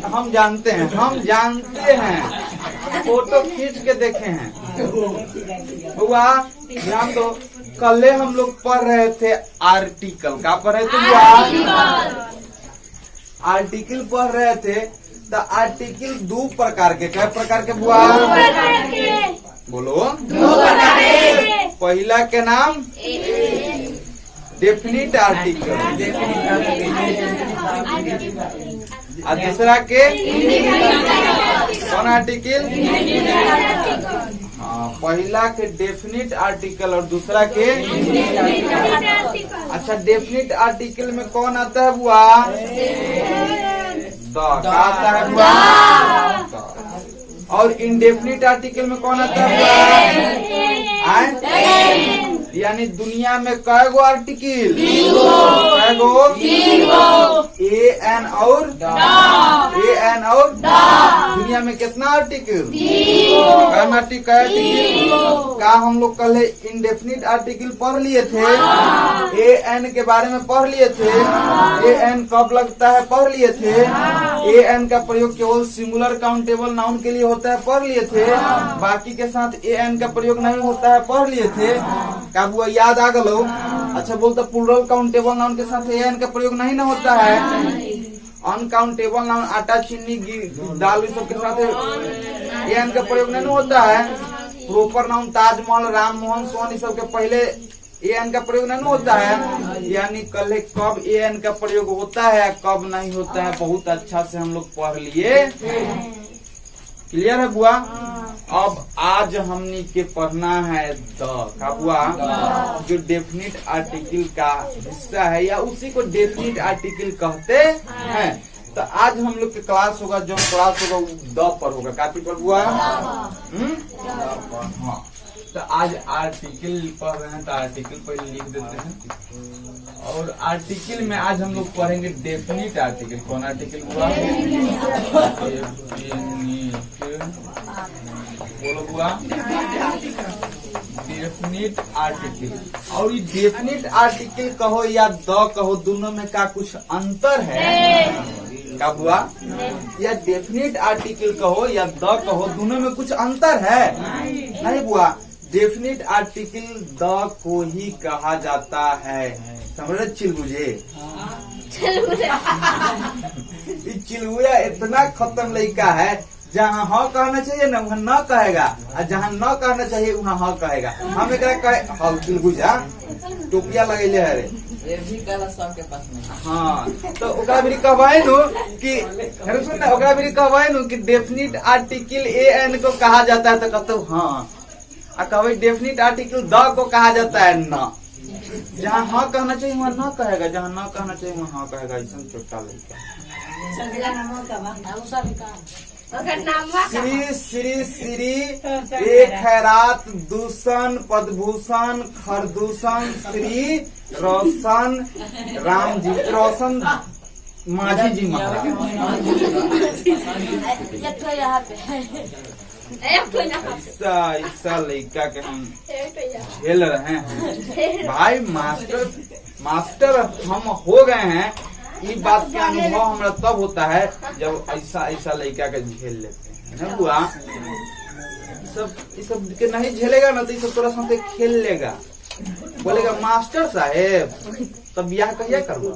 हम जानते हैं फोटो खींच के देखे हैं बुआ। ध्यान दो, कल हम लोग पढ़ रहे थे आर्टिकल। क्या पढ़ रहे थे बुआ? आर्टिकल पढ़ रहे थे। तो आर्टिकल दो प्रकार के, क्या प्रकार के बुआ? बोलो। पहला के नाम डेफिनिट आर्टिकल और दूसरा के कौन आर्टिकल? हाँ, पहला के डेफिनिट आर्टिकल और दूसरा के। अच्छा, डेफिनिट आर्टिकल में कौन आता है बुआ? क्या आता है बुआ? और इंडेफिनिट आर्टिकल में कौन आता है बुआ? यानी दुनिया में कै गो आर्टिकल? कै गो? ए एन और दुनिया में कितना आर्टिकल? आर्टिकल का हम लोग कल इंडेफिनिट आर्टिकल पढ़ लिए थे। ए एन के बारे में पढ़ लिए थे। ए एन कब लगता है पढ़ लिए थे। ए एन का प्रयोग केवल सिंगुलर काउंटेबल नाउन के लिए होता है पढ़ लिए थे। बाकी के साथ ए एन का प्रयोग नहीं होता है पढ़ लिए थे। का बुआ याद आ गलो? अच्छा, बोलते प्लूरल काउंटेबल नाउन के साथ ए एन का प्रयोग नहीं ना होता है। अनकाउंटेबल नाउन आटा चीनी दाल सब के साथ ए एन का प्रयोग नहीं होता है। प्रॉपर नाउन ताजमहल राम मोहन सोन सब के पहले ए एन का प्रयोग नहीं होता है। यानी कल कब ए एन का प्रयोग होता है कब नहीं होता है बहुत अच्छा से हम लोग पढ़ लिए। क्लियर है बुआ? अब आज हमनी के पढ़ना है का बुआ, जो डेफिनिट आर्टिकल का हिस्सा है या उसी को डेफिनिट आर्टिकल कहते हैं। तो आज हम लोग के क्लास होगा, जो क्लास होगा द पर होगा। काफी पर बुआ? हाँ, तो आज आर्टिकल पढ़ रहे हैं तो आर्टिकल पहले लिख देते हैं। और आर्टिकल में आज हम लोग पढ़ेंगे डेफिनिट आर्टिकल। कौन आर्टिकल बुआ? बोलो बुआ। Definite article. और ये डेफिनिट आर्टिकल कहो या द कहो, दोनों में का कुछ अंतर है क्या बुआ? या डेफिनिट आर्टिकल कहो या द कहो, दोनों में कुछ अंतर है? नहीं बुआ, डेफिनिट आर्टिकल द को ही कहा जाता है। समझ चिलबुझे? चिलबुआ इतना खत्म लड़का है, जहाँ हाँ कहना चाहिए ना वहाँ न कहेगा, और जहाँ न कहना चाहिए वहाँ हाँ कहेगा। हम एक कहे चिलबुझा टोपिया लगेले है रे, ये भी कला सबके पास में। हाँ, तो ओकरा भी कहवाई नु कि सुन ना, ओकरा भी कहवाई नु कि डेफिनिट आर्टिकल ए एन को कहा जाता है तो कहते हाँ, और कहवे डेफिनिट आर्टिकल द को कहा जाता है न। जहाँ हाँ कहना चाहिए वहाँ न कहेगा, जहाँ न कहना चाहिए वहाँ हाँ कहेगा। ऐसा छोटा लड़का। श्री श्री श्री एक खैरात दूषण पदभूषण खरदूषण श्री रोशन राम जी रोशन माझी जी महाराज। ऐसा लड़का के हम झेल रहे हैं भाई। मास्टर हम हो गए हैं। ये बात का अनुभव हमारा तब होता है जब ऐसा लड़का के झेल लेते हैं ना बुआ। सब के नहीं झेलेगा ना तो ये सब तोरा साथ खेल लेगा। बोलेगा मास्टर साहेब तब ब्याह कहिया करवा,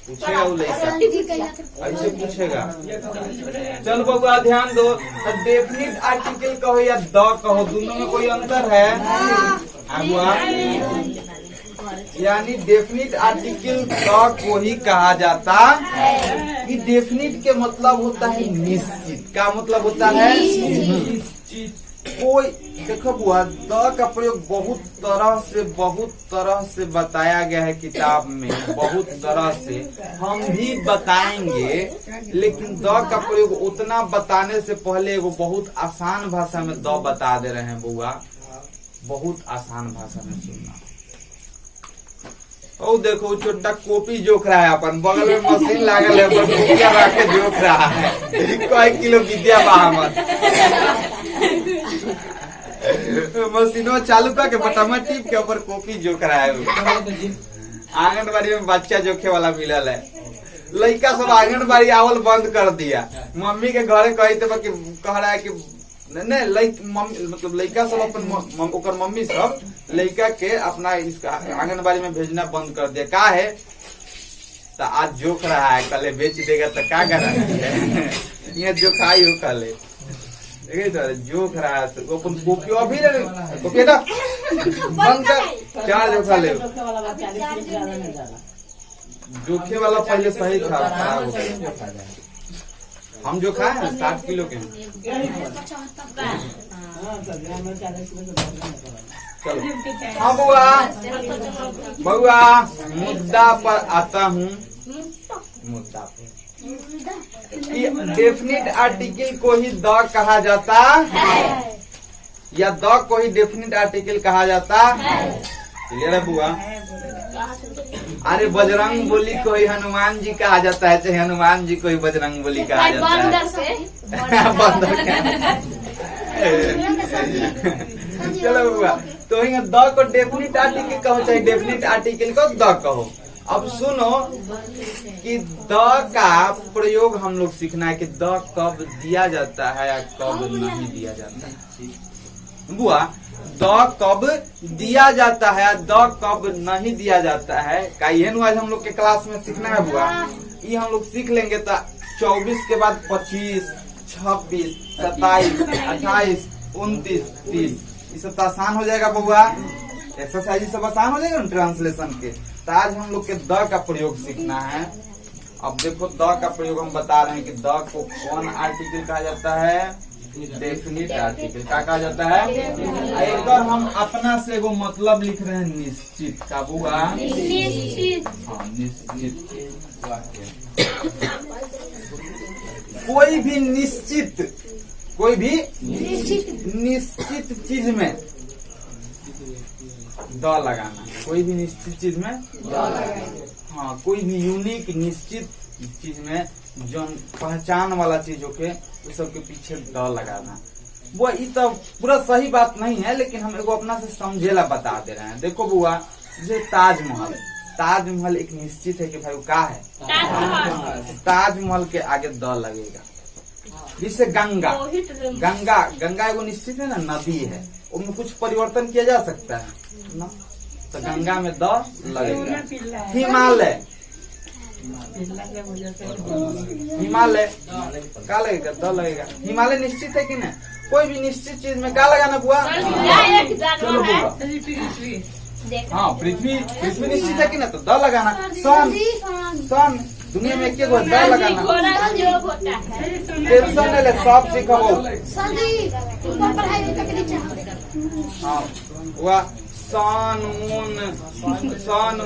पूछेगा वो लड़का, ऐसे पूछेगा। चल बबुआ ध्यान दो, डेफिनिट आर्टिकल कहो या द कहो, दोनों में कोई अंतर है बुआ? यानी डेफिनिट आर्टिकल द को ही कहा जाता कि डेफिनिट के मतलब होता है निश्चित। क्या मतलब होता है? कोई देखो बुआ, द का प्रयोग बहुत तरह से बताया गया है किताब में, बहुत तरह से हम भी बताएंगे। लेकिन द का प्रयोग उतना बताने से पहले वो बहुत आसान भाषा में द बता दे रहे हैं बुआ, बहुत आसान भाषा में सुनना। ओ देखो छोटा कॉपी जोख रहा है, अपन बगल में मशीन लागल है, अपन कॉपिया रख के जोख रहा है। कई किलो विद्या बाहमत मशीनों चालू करके बटन टिप के ऊपर कॉपी जोख रहा है। आंगनबाड़ी में बच्चा जोखे वाला मिलल है। लड़का सब आंगनबाड़ी आवल बंद कर दिया। मम्मी के घरे कही थे कि कह रहा है कि नहीं मतलब लड़का सब अपन ओकर मम्मी सब लड़का के अपना इसका आंगनबाड़ी में भेजना बंद कर दिया। का है तो आज जोख रहा है, कल बेच देगा तो क्या गारंटी है। ये जो खाई हो कल जोख रहा है तो अपन कॉपी अभी कॉपी ना बंद कर, चार जो खा ले। जोखे वाला पहले सही था, खराब हो गया। हम जो खाए हैं 60 किलो के। चलो हाँ बुआ मुद्दा पर आता हूँ। मुद्दा पर डेफिनिट आर्टिकल को ही द कहा जाता है या द को ही डेफिनिट आर्टिकल कहा जाता है। क्लियर है बुआ? अरे बजरंग बोली को ही हनुमान जी कहा जाता है, चाहे हनुमान जी को ही बजरंग बोली कहा जाता है। बंदर चलो बुआ, तो यहाँ द को डेफिनिट आर्टिकल कहो चाहे डेफिनिट आर्टिकल को द कहो। अब सुनो कि द का प्रयोग हम लोग सीखना है कि द कब दिया जाता है या कब नहीं दिया जाता है। बुआ द कब दिया जाता है, द कब नहीं दिया जाता है का ये आज हम लोग के क्लास में सीखना है बुआ। ये हम लोग सीख लेंगे तो 24 के बाद 25, 26, 27, 28, 29, 30 ये सब तो आसान हो जाएगा बुआ। एक्सरसाइज सब आसान हो जाएगा ना ट्रांसलेशन के। तो आज हम लोग के द का प्रयोग सीखना है। अब देखो द का प्रयोग हम बता रहे हैं कि द को कौन आर्टिकल कहा जाता है, डेफिनिट आर्टिकल क्या कहा जाता है। एक बार हम अपना से वो मतलब लिख रहे हैं निश्चित का बुआ। निश्चित कोई भी निश्चित चीज में द लगाना। कोई भी निश्चित चीज में द लगाना। हाँ कोई भी यूनिक निश्चित चीज में जो पहचान वाला चीज होके उस सब के पीछे द लगाना। वो ये तो पूरा सही बात नहीं है, लेकिन हम एगो अपना से समझेला बता दे रहे हैं। देखो बुआ जैसे ताजमहल एक निश्चित है कि भाई वो क्या है, ताजमहल के आगे द लगेगा। जिससे गंगा एगो निश्चित है ना, नदी है, उनमें कुछ परिवर्तन किया जा सकता है ना, तो गंगा में द लगेगा। हिमालय क्या लगेगा, द लगेगा। हिमालय निश्चित है कि नहीं? कोई भी निश्चित चीज में क्या लगाना बुआ? चलो बुआ हाँ पृथ्वी निश्चित है कि नहीं, तो द लगाना। सन दुनिया में एक द लगाना। टेंशन नहीं ले, सब सीखो। हाँ हुआ सन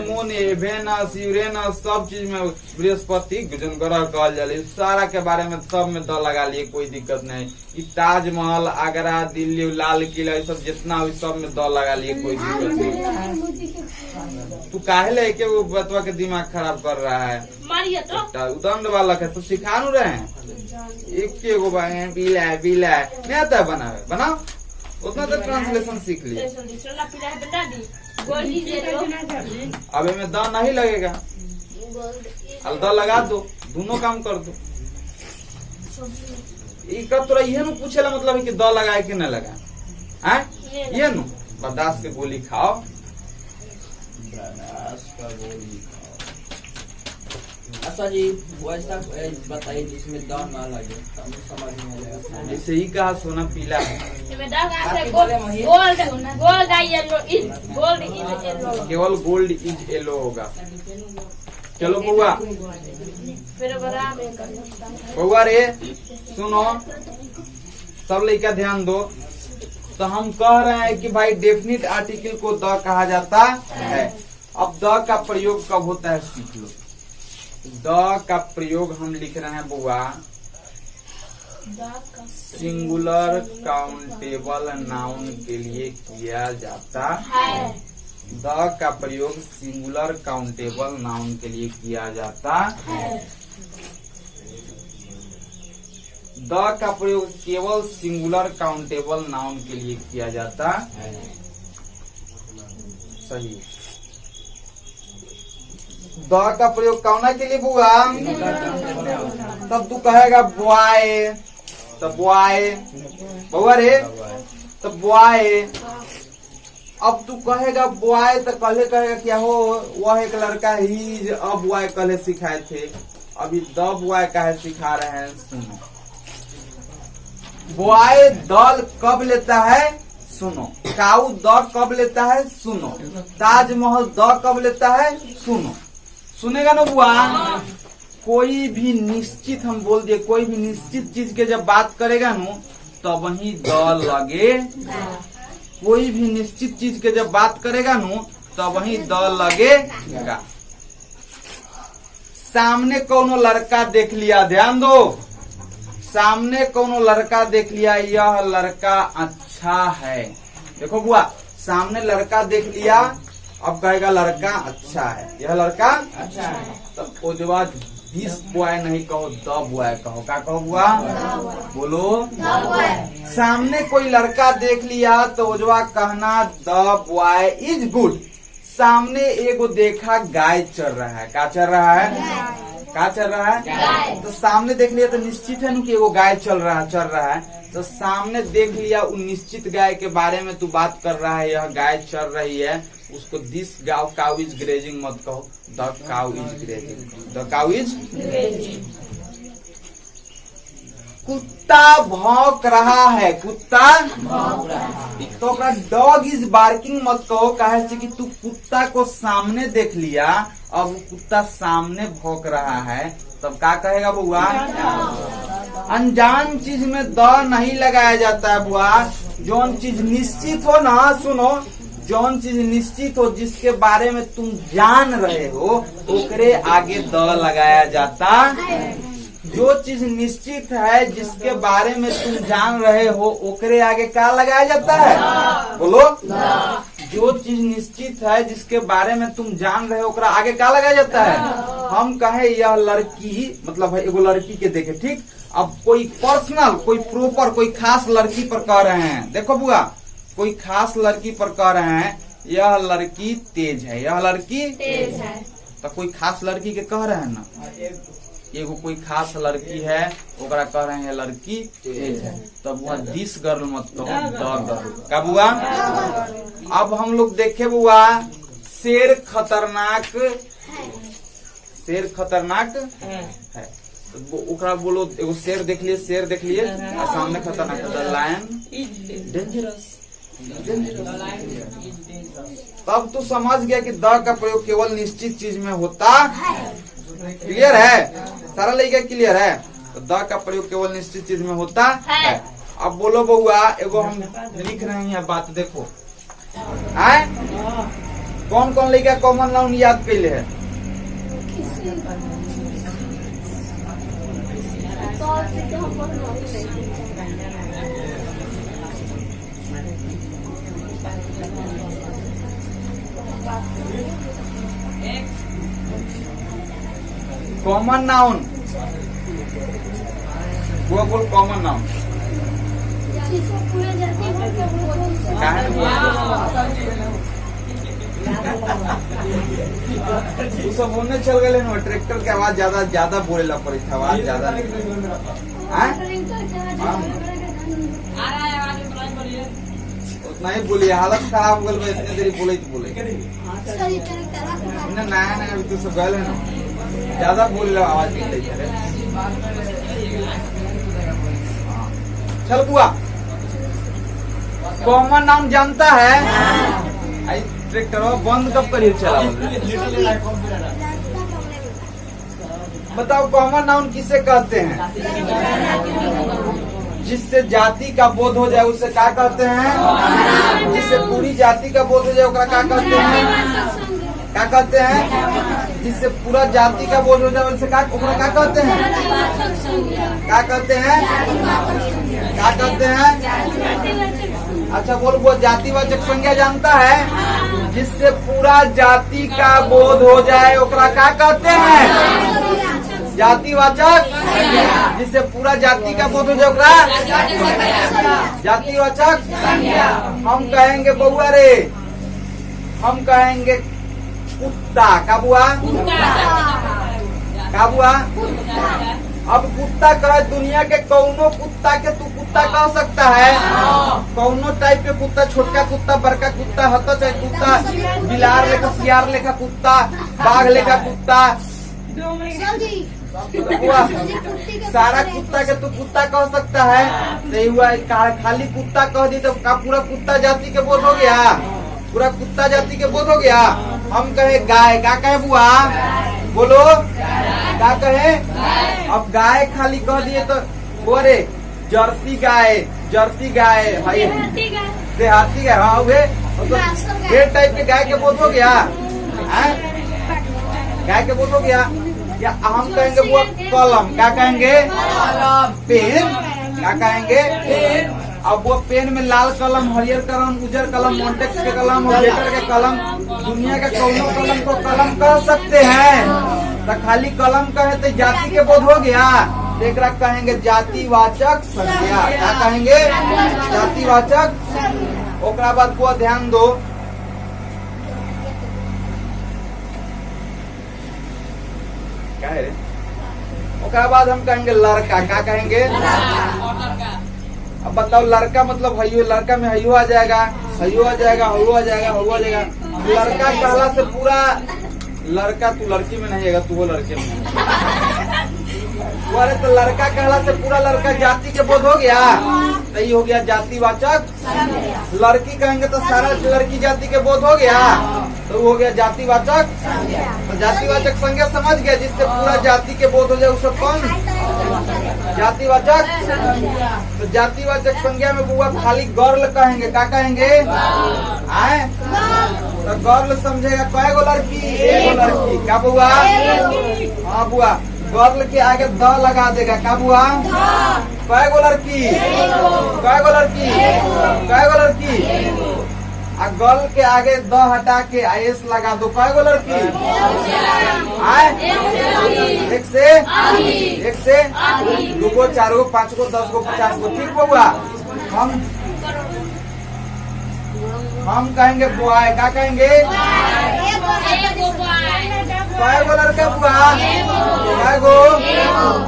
मून वेनस यूरेनस सब चीज में बृहस्पति जन ग्रह कहल जाए, सारा के बारे में सब में द लगा लिए, कोई दिक्कत नहीं। ताजमहल, आगरा, दिल्ली, लाल किला सब जितना हुई सब में द लगा लिए, कोई दिक्कत नहीं। तू काहे ले के वो बतवा के दिमाग खराब कर रहा है? उदंड वाला है तो सिखा रहे हैं। एक बिला नहीं आता है बनाओ उतना तो ट्रांसलेशन सीख लिया। अब में द नहीं लगेगा, अब द लगा दो, दोनों काम कर दो। तोरा ये पूछेला मतलब है कि द लगाए कि न लगाए। ये नु बर्दाश्त के गोली खाओ। अच्छा जी वैसा बताइए जिसमें द ना लगे, समझ में आ जाएगा। जैसे ही कहा सोना पीला है, केवल गोल्ड इज येलो होगा। चलो बउआ रे सुनो, सब लड़का ध्यान दो। तो हम कह रहे हैं कि भाई डेफिनिट आर्टिकल को द कहा जाता है। अब द का प्रयोग कब होता है सीख लो। द का प्रयोग हम लिख रहे हैं बुआ सिंगुलर काउंटेबल नाउन के लिए किया जाता है। द का प्रयोग सिंगुलर काउंटेबल नाउन के लिए किया जाता है। द का प्रयोग केवल सिंगुलर काउंटेबल नाउन के लिए किया जाता है। सही द का प्रयोग कौना के लिए बुआ? तब तू कहेगा बॉय, तब बॉय बउआ रे, तब बॉय। अब तू कहेगा बॉय तो पहले कहेगा क्या हो, वह एक लड़का ही अब बॉय पहले सिखाए थे, अभी द बॉय का है सिखा रहे हैं। सुनो, बॉय दल कब लेता है? सुनो। काऊ द कब लेता है? सुनो। ताजमहल द कब लेता है? सुनो। सुनेगा ना बुआ? कोई भी निश्चित, हम बोल दिए, कोई भी निश्चित चीज के जब बात करेगा नु तो वही द लगे। कोई भी निश्चित चीज के जब बात करेगा नु तो वही द लगेगा। सामने कोनो लड़का देख लिया, ध्यान दो, सामने कोनो लड़का देख लिया, यह लड़का अच्छा है। देखो बुआ, सामने लड़का देख लिया, अब कहेगा लड़का अच्छा है, यह लड़का अच्छा है। तब उसके बाद दिस बॉय नहीं कहो, द बॉय कहो। क्या कहो बुआ? बोलो। सामने कोई लड़का देख लिया तो उजवा कहना द बॉय इज गुड। सामने एगो देखा गाय चल रहा है। क्या चल रहा है? क्या चल रहा है? तो सामने देख लिया तो निश्चित है कि एगो गाय चल रहा है। तो सामने देख लिया, उन निश्चित गाय के बारे में तू बात कर रहा है, यह गाय चल रही है, उसको दिस काउ इज ग्रेजिंग मत कहो, the cow is grazing. The cow is grazing. कुत्ता भौंक रहा है, कुत्ता भौंक रहा है, तो डॉग इज बार्किंग मत कहो। कहे से कि तू कुत्ता को सामने देख लिया, अब कुत्ता सामने भौंक रहा है, तब क्या कहेगा बुआ? अनजान चीज में द नहीं लगाया जाता है बुआ। जौन चीज निश्चित हो ना, सुनो, जौन चीज निश्चित हो, जिसके बारे में तुम जान रहे हो, ओकरे आगे द लगाया जाता है। जो चीज निश्चित है, जिसके बारे में तुम जान रहे हो, ओकरे आगे क्या लगाया जाता है? बोलो। जो चीज निश्चित है, जिसके बारे में तुम जान रहे हो, ओकरा आगे क्या लगाया जाता है? हम कहे यह लड़की, मतलब एगो लड़की के देखे, ठीक। अब कोई पर्सनल, कोई प्रॉपर, कोई खास लड़की पर कह रहे हैं, देखो बुआ, कोई खास लड़की पर कह रहे हैं यह लड़की तेज है, यह लड़की तेज है, तो कोई खास लड़की के कह रहे हैं ना, एगो कोई खास लड़की है, ओकरा कह रहे हैं लड़की तेज है, तब वहाँ दिस गर्ल मत कहो, द गर्ल। क्या बुआ? अब हम लोग देखे बुआ, शेर खतरनाक, शेर खतरनाक है, तो ओकरा बोलो, एगो शेर देख लिए, शेर देख लिए, और सामने खतरनाक है, लायन डेंजरस। तब तो समझ गया कि द का प्रयोग केवल निश्चित चीज में होता है। क्लियर है? सारा लड़का क्लियर है? तो द का प्रयोग केवल निश्चित चीज में होता है। अब बोलो बउआ, एगो हम लिख रहे हैं बात, देखो आए कौन कौन लड़का कॉमन नाउन याद कैले है? कॉमन नाउन, वो बोल कॉमन नाउन सब होने चल गए ना, ट्रैक्टर के आवाज ज्यादा बोलेला पड़ी था, आवाज ज्यादा उतना ही बोलिए, हालत खराब हो गई, इतने देरी बोले तो बोले नया नया अभी तो सब गए है ना, ज्यादा बोल आवाज निकले। चल बुआ, कॉमन नाउन जानता है? ट्रैक्टर बंद कब करिए चला? बताओ कॉमन नाउन किसे कहते हैं? जिससे जाति का बोध हो जाए उसे क्या कहते हैं? जिससे पूरी जाति का बोध हो जाए ओकरा क्या कहते हैं? क्या कहते हैं? जिससे पूरा जाति का बोध हो जाए उसे क्या कहते हैं? क्या कहते हैं? क्या कहते हैं? अच्छा बोल, वो जातिवाचक संज्ञा जानता है? जिससे पूरा जाति का बोध हो जाए ओकरा क्या कहते हैं? जातिवाचक। जिससे पूरा जाति का बोध हो जाए ओकरा जातिवाचक। हम कहेंगे बउआ रे, हम कहेंगे कुत्ता का बुआ का बुआ। अब कुत्ता कहे दुनिया के कौनो कुत्ता के तू कुत्ता कह सकता है। कौनो टाइप के कुत्ता, छोटका कुत्ता, बड़का कुत्ता, हता चाहे कुत्ता, बिलार लेखा, सियार लेखा कुत्ता, बाघ लेखा कुत्ता, बुआ सारा कुत्ता के तू कुत्ता कह सकता है। नहीं हुआ खाली कुत्ता कह दी तो का पूरा कुत्ता जाति के बोध हो गया, पूरा कुत्ता जाति के बोध हो गया। हम कहे गाय, का कहे बुआ बोलो, क्या कहे। अब गाय खाली कह दिए तो बोरे जर्सी गाय, जर्सी गाय भाई, देहाती गाय, हाँ वे ढेर टाइप के गाय के बोध हो गया, गाय के बोध हो गया। या हम कहेंगे बुआ कलम, क्या कहेंगे पेन, क्या कहेंगे पेन। अब वो पेन में लाल कलम, हरियर कलम, उजर कलम, मोन्टेक्स के कलम और लेटर के कलम, दुनिया के कौनो कलम को कलम कह सकते हैं। तो खाली कलम कहे तो जाति के बोध हो गया। एक कहेंगे जातिवाचक संज्ञा, क्या कहेंगे जातिवाचक। ओकरा बाद को ध्यान दो, क्या है रे? ओकरा बाद हम कहेंगे लड़का, क्या कहेंगे। अब बताओ लड़का मतलब हयो, लड़का में हयो आ जाएगा, हयो आ जाएगा, हयो आ जाएगा, हयो आ जाएगा। लड़का कहला से पूरा लड़का, तू लड़की में नहीं आएगा, तू वो लड़के में। अरे तो लड़का कहला से पूरा लड़का जाति के बोध हो गया, तो ये हो गया जातिवाचक। लड़की कहेंगे तो सारा लड़की जाति के बोध हो गया, तो वो हो गया जातिवाचक। तो जातिवाचक संज्ञा समझ गया, जिससे पूरा जाति के बोध हो जाए उसे कौन जातिवाचक। तो जातिवाचक संज्ञा में बुआ खाली गर्ल कहेंगे, क्या कहेंगे आए। तो गर्ल समझेगा कय गो लड़की, एक गो लड़की, क्या बुआ। हाँ बुआ, गर्ल के आगे द लगा देगा, क्या बुआ। कय गो लड़की, कय गो लड़की, कय गो लड़की। आ गर्ल के आगे द हटा के आईएस लगा दो, कय गो लड़की आए। एक से दो गो, चार गो, पाँच गो, 10 गो, 50 गो, ठीक बुआ। हम कहेंगे बॉय, क्या कहेंगे कय गो लड़का बुआ, कय गो।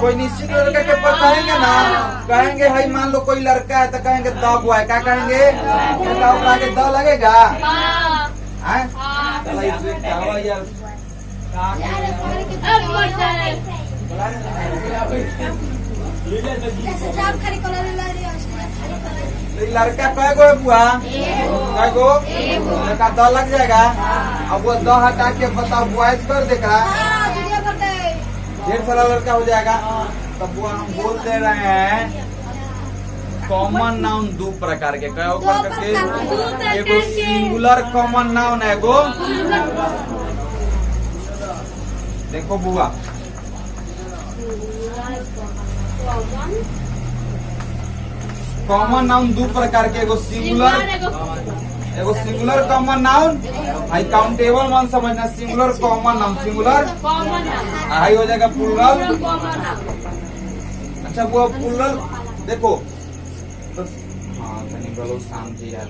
कोई निश्चित लड़का के पर कहेंगे ना, कहेंगे भाई मान लो कोई लड़का है तो कहेंगे द बॉय, क्या कहेंगे आगे द लगेगा। लड़का कय गो है बुआ, कय गो लड़का द लग जाएगा। अब वो द हटा के बताओ बॉयज कर देगा, ढेर सारा लड़का हो जाएगा। तब बुआ हम बोल दे रहे हैं कॉमन नाउन दो प्रकार के, कई प्रकार के। एगो सिंगुलर कॉमन नाउन है, एगो देखो बुआ कॉमन नाउन दो प्रकार के, एगो singular common noun, high countable मान समझना। Singular common noun, singular high हो जाएगा प्लूरल। अच्छा वो प्लूरल देखो तो, हाँ तनी बोलो शांति यार।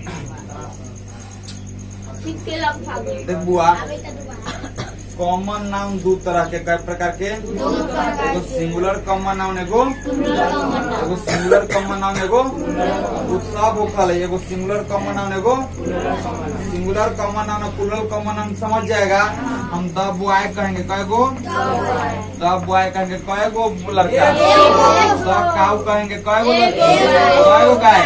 देख बुआ कॉमन नाउन दो तरह के, कई प्रकार के। एगो सिंगुलर कॉमन नाउन, एगो सिंगुलर कॉमन नाउन, एगो सब होखल है। एगो सिंगुलर कॉमन नाउन, एगो singular common noun, plural common noun समझ जाएगा। हम द बॉय कहेंगे, कय गो द बॉय कहेंगे, कय गो लड़का। द काऊ कहेंगे, कय गो लड़की, कय गो गाय।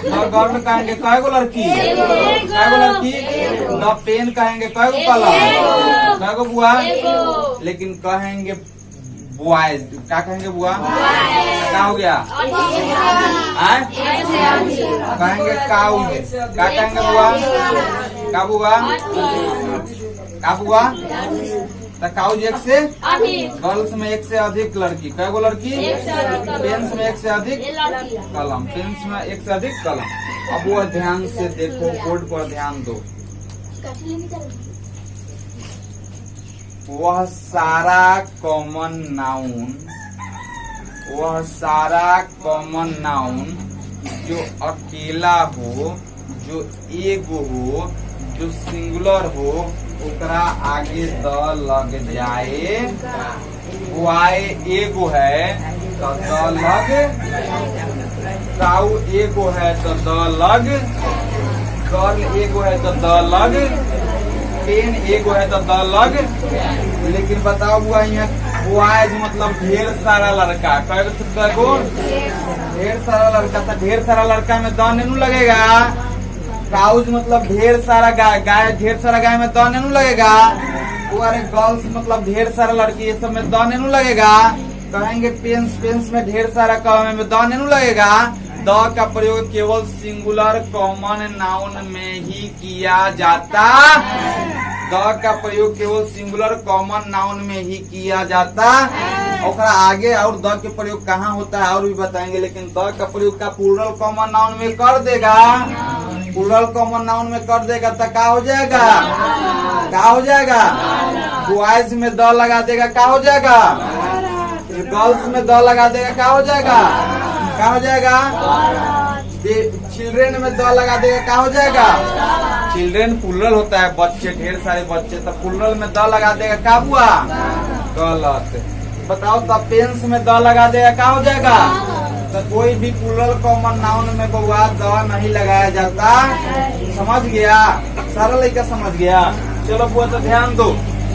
द गर्ल कहेंगे, कय गो लड़की, कय गो लड़की। द पेन कहेंगे, कय गो कलम, कय गो बुआ। लेकिन कहेंगे बॉयज, क्या कहेंगे बुआ, क्या हो गया कहेंगे काऊ, क्या कहेंगे बुआ, क्या बुआ, क्या बुआ। तो काऊ एक से गर्ल्स में एक से अधिक लड़की, कय गो लड़की। पेन्स में एक से अधिक कलम, पेन्स में एक से अधिक कलम। अब वो ध्यान से देखो, बोर्ड पर ध्यान दो। वह सारा कॉमन नाउन, वह सारा कॉमन नाउन जो अकेला हो, जो एगो हो, जो सिंगुलर हो ओकरा आगे द लग जाए। बॉय एगो है तो द लग, काऊ एगो है तो द लग, गर्ल एगो है तो द लग, पेन एगो है तो द लग। लेकिन बताओ बुआ यहाँ बॉयज मतलब ढेर सारा लड़का, कईगो ढेर सारा लड़का था, ढेर सारा लड़का में द नहीं लगेगा। काउज मतलब ढेर सारा गाय, गाय ढेर सारा गाय में द नहीं लगेगा। अरे गर्ल्स मतलब ढेर सारा लड़की, ये सब में द नहीं लगेगा। कहेंगे पेंस, पेंस में ढेर सारा कम में द नहीं लगेगा। द का प्रयोग केवल सिंगुलर कॉमन नाउन में ही किया जाता। द का प्रयोग केवल सिंगुलर कॉमन नाउन में ही किया जाता। और आगे और द के प्रयोग कहाँ होता है और भी बताएंगे। लेकिन द का प्रयोग का प्लूरल कॉमन नाउन में कर देगा, प्लूरल कॉमन नाउन में कर देगा तो क्या हो जाएगा, क्या हो जाएगा। बॉयज में द लगा देगा क्या हो जाएगा, गर्ल्स में द लगा देगा क्या हो जाएगा, क्या हो जाएगा। चिल्ड्रेन में द लगा देगा क्या हो जाएगा। चिल्ड्रेन प्लूरल होता है, बच्चे ढेर सारे बच्चे, तो प्लूरल में द लगा देगा क्या हुआ, गलत। बताओ तब पेंस में द लगा देगा क्या हो जाएगा। तो कोई भी प्लूरल कॉमन नाउन में बउआ द नहीं लगाया जाता। समझ गया, सारा लड़का समझ गया। चलो बुआ तो ध्यान दो।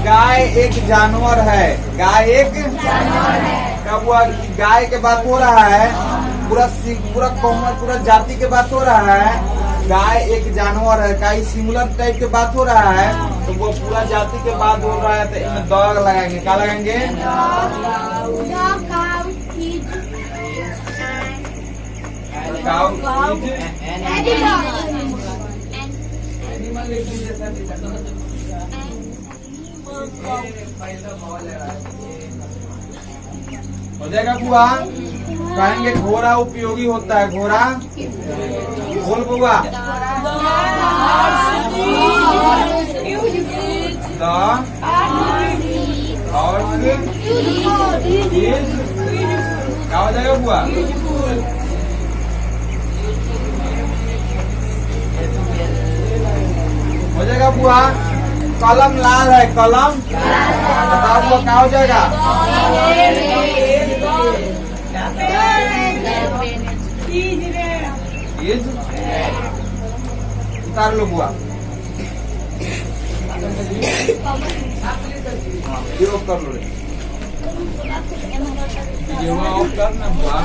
गाय एक जानवर है, गाय एक जानवर है। कब हुआ गाय के बात हो रहा है, पूरा कॉमन पूरा जाति के बात हो रहा है। गाय एक जानवर है, गाय सिंगुलर टाइप के बात हो रहा है, तो वो पूरा जाति के बात हो रहा है। तो इसमें द लगाएंगे, क्या लगाएंगे, हो जाएगा बुआ। कहेंगे घोड़ा उपयोगी होता है, घोड़ा बोल बुआ। क्या हो जाएगा बुआ, हो जाएगा बुआ। कलम लाल है, कलम बताओ बुआ क्या हो जाएगा, उतार लो बुआ। ये ऑफ कर लो रे, ये ऑफ करना बुआ।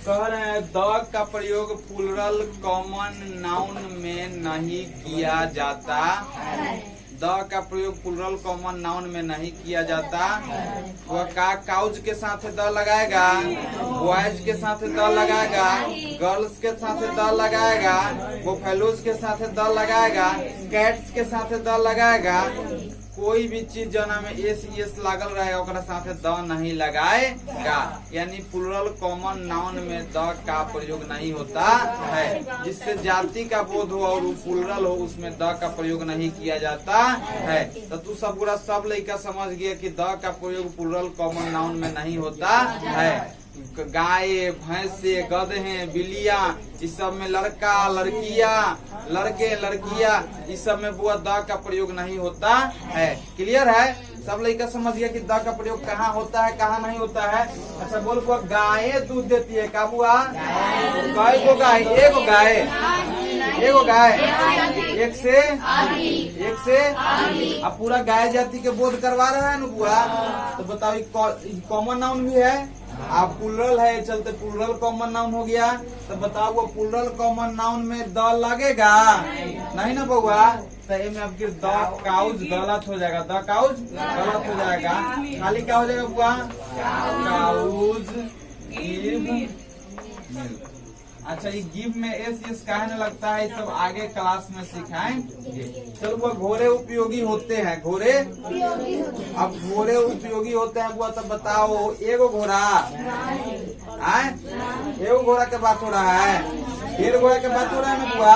कह रहे हैं द का प्रयोग प्लूरल कॉमन नाउन में नहीं किया जाता। द का प्रयोग प्लूरल कॉमन नाउन में नहीं किया जाता। वह काउज के साथ द लगाएगा, बॉयज के साथ द लगाएगा, गर्ल्स के साथ द लगाएगा, वो फेलोज के साथ द लगाएगा, कैट्स के साथ द लगाएगा। कोई भी चीज जना में एस लागल रहेगा ओकरा साथे द नहीं लगाएगा। यानी प्लूरल कॉमन नाउन में द का प्रयोग नहीं होता है। जिससे जाति का बोध हो और प्लूरल हो उसमें द का प्रयोग नहीं किया जाता है। तो तू सब पूरा सब लड़का समझ गया कि द का प्रयोग प्लूरल कॉमन नाउन में नहीं होता है। गाय, भैंसे, गधे, बिल्लिया, इस सब में लड़का, लड़किया, लड़के, लड़किया, इस सब में बुआ द का प्रयोग नहीं होता है। क्लियर है, सब लड़का समझ गया कि द का प्रयोग कहाँ होता है कहाँ नहीं होता है। अच्छा बोल बुआ, गाय दूध देती है का बुआ, गाय को गाय, एगो गाय, एगो गाय, एक से अब पूरा गाय जाति के बोध करवा रहा है ना बुआ। तो बताओ कॉमन नाउन भी है, आप प्लूरल है, चलते प्लूरल कॉमन नाउन हो गया। तो बताओ वो प्लूरल कॉमन नाउन में द लगेगा नहीं ना बउआ। तो में आपकी द काउज गलत हो जाएगा, द काउज गलत हो जाएगा। खाली क्या हो जाएगा बुआ, काउज गिव मिल्क। अच्छा ये गिव में एस काहे न लगता है, सब आगे क्लास में सिखाएंगे। चलो वो घोड़े उपयोगी होते हैं, घोड़े अब घोड़े उपयोगी होते हैं बुआ। तब बताओ एगो घोड़ा एगो घोड़ा के बात हो रहा है, ढेर घोड़ा के बात हो रहा है ना बुआ।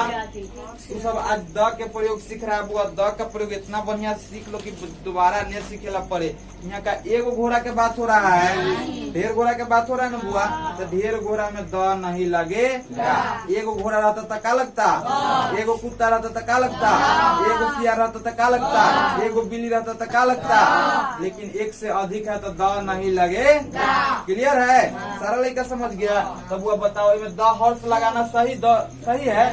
तू सब आज द के प्रयोग सीख रहा है बुआ। द का प्रयोग इतना बढ़िया सीख लो कि दोबारा नहीं सीखेला पड़े। यहाँ का एगो घोड़ा के बात हो रहा है, ढेर घोड़ा के बात हो रहा है ना बुआ। तो ढेर घोड़ा में द नहीं लगेगा। एगो घोड़ा रहता तो का लगता, एगो कुत्ता रहता तो का लगता, एगो सियार रहता तो का लगता, एगो बिल्ली रहता तो का लगता। लेकिन एक से अधिक है तो द नहीं लगेगा। क्लियर है? सारा लड़का समझ गया? तब बुआ बताओ इसमें द हॉर्स लगाना सही सही है?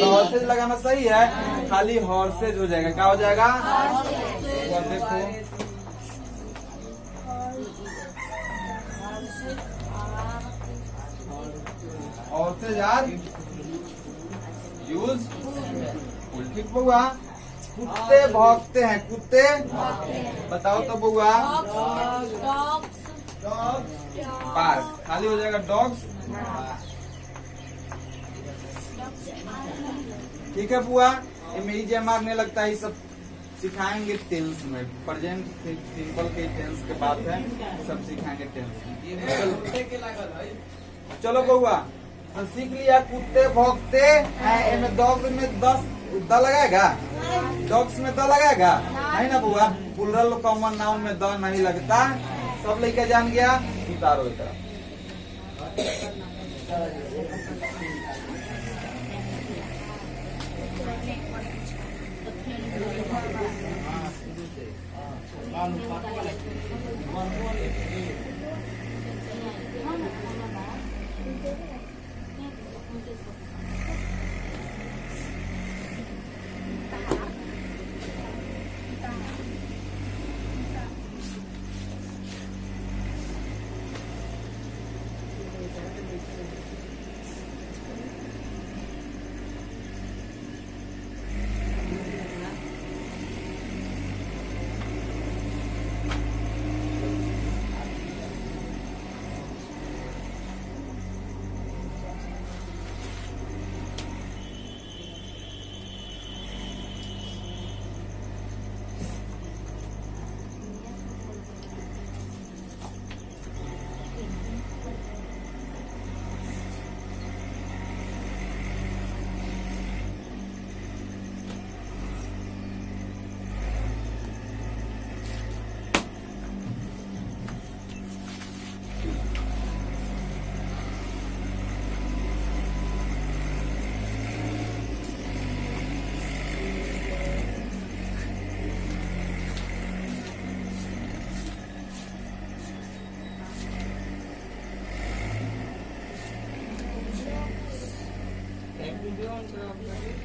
द हॉर्सेज लगाना सही है? खाली हॉर्सेज हो जाएगा। क्या हो जाएगा? बुआ देखो हॉर्सेज आर यूज। ठीक बउआ। कुत्ते भौंकते हैं। कुत्ते बताओ तो बउआ। पार्क खाली हो जाएगा डॉग्स। ठीक है बुआ, ये मेरी जय मारने लगता है। ये सब सिखाएंगे टेंस में। प्रेजेंट सिंपल के टेंस के बात है, सब सिखाएंगे टेंस में। चलो बउआ तो सीख लिया कुत्ते भौंकते हैं। डॉग में 10 द लगाएगा? डॉग्स में द लगाएगा नहीं ना बुआ। प्लूरल कॉमन नाउन में द नहीं लगता। सब लेके जान गया। उतारो इधर। Thank you.